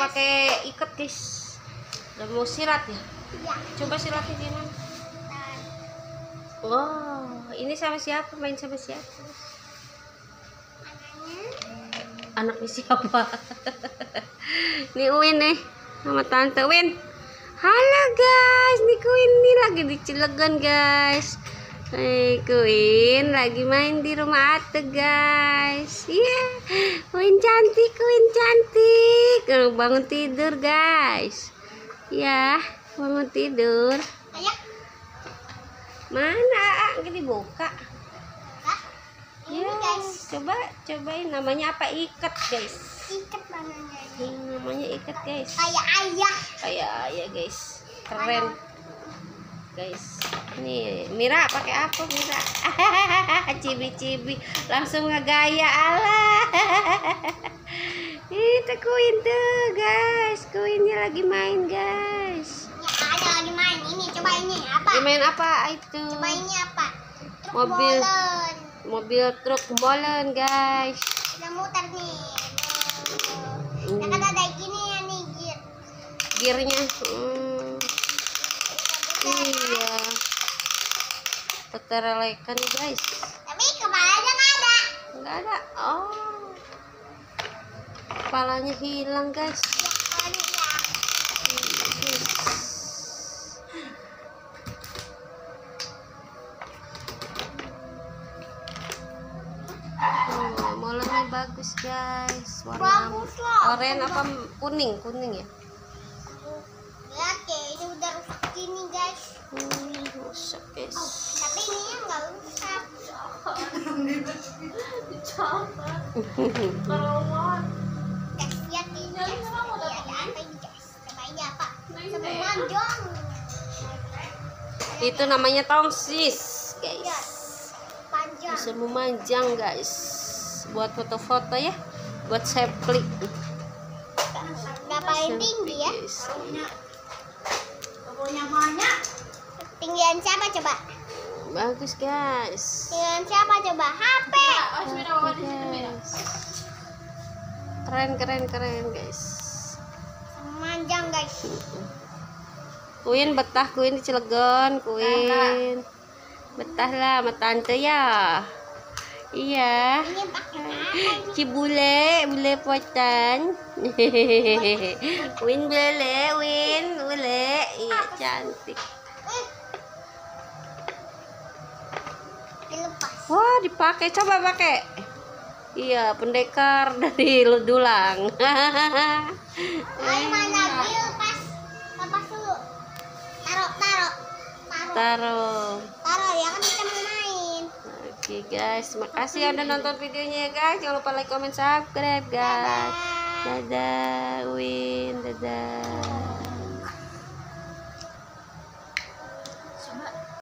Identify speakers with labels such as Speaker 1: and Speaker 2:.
Speaker 1: pakai ikat guys. Udah mau silat ya?
Speaker 2: Iya.
Speaker 1: Coba silatnya gimana? Wow, ini sama siapa? Main sama siapa? Anaknya siapa? Nih Win nih sama Tante Win. Halo guys, nih Queen nih lagi di Cilegon guys. Queen lagi main di rumah Ate guys. Iya, Queen cantik, Queen cantik. Bangun tidur guys. Ya, bangun tidur. Mana? Gini buka.
Speaker 2: Ini
Speaker 1: Ya,
Speaker 2: guys.
Speaker 1: cobain namanya apa? Ikat guys.
Speaker 2: Ikat namanya.
Speaker 1: Namanya ikat guys.
Speaker 2: Kayak ayah.
Speaker 1: Kayak ayah guys. Keren. Guys, nih Mira pakai apa Mira? Cibi-cibi langsung ngegaya Allah. Itu Queen tuh guys, Queennya lagi main guys.
Speaker 2: Ya ada lagi main ini, coba ini apa?
Speaker 1: Main apa itu?
Speaker 2: Coba ini apa? Truk
Speaker 1: Mobil.
Speaker 2: bolen.
Speaker 1: Mobil truk molen guys.
Speaker 2: Udah muter nih. Nah, kan ada gini ya nih gear.
Speaker 1: Gearnya. Iya. Terelekan guys.
Speaker 2: Tapi kepalanya nggak ada.
Speaker 1: Nggak ada. Oh. Kepalanya hilang guys.
Speaker 2: Ya, kepalanya hilang.
Speaker 1: Molennya bagus guys. Warna
Speaker 2: Bagus lah.
Speaker 1: oranye apa kuning ya?
Speaker 2: Lihat ya, ini udah rusak gini guys.
Speaker 1: Rusak guys.
Speaker 2: Tapi ini nggak rusak. Guys, lihat nih guys. Iya, ada apa ini guys? Coba ini apa? Semua manjong.
Speaker 1: Itu namanya tongsis
Speaker 2: Iya,
Speaker 1: guys.
Speaker 2: panjang.
Speaker 1: Bisa memanjang guys. Buat foto-foto ya. Buat selfie.
Speaker 2: Udah paling tinggi ya.
Speaker 3: Punya banyak.
Speaker 2: Tinggian siapa coba?
Speaker 1: Bagus guys.
Speaker 2: Tinggian siapa coba? HP.
Speaker 1: Guys. Keren guys.
Speaker 2: Manjang guys.
Speaker 1: Queen betah Queen di Cilegon, Queen. Betah lah sama tante ya. Iya.
Speaker 2: Ini pakai apa ini?
Speaker 1: Cibule, bule potan. Win bule. Iya cantik.
Speaker 2: Dilepas.
Speaker 1: Wah, dipakai, coba pakai. Iya, pendekar dari Dulang.
Speaker 2: Ayo mana lepas. Lepas dulu. Taruh ya kan kita mau main.
Speaker 1: Oke guys, makasih udah nonton videonya ya guys. Jangan lupa like, comment, subscribe guys. Dadah, Win, dadah.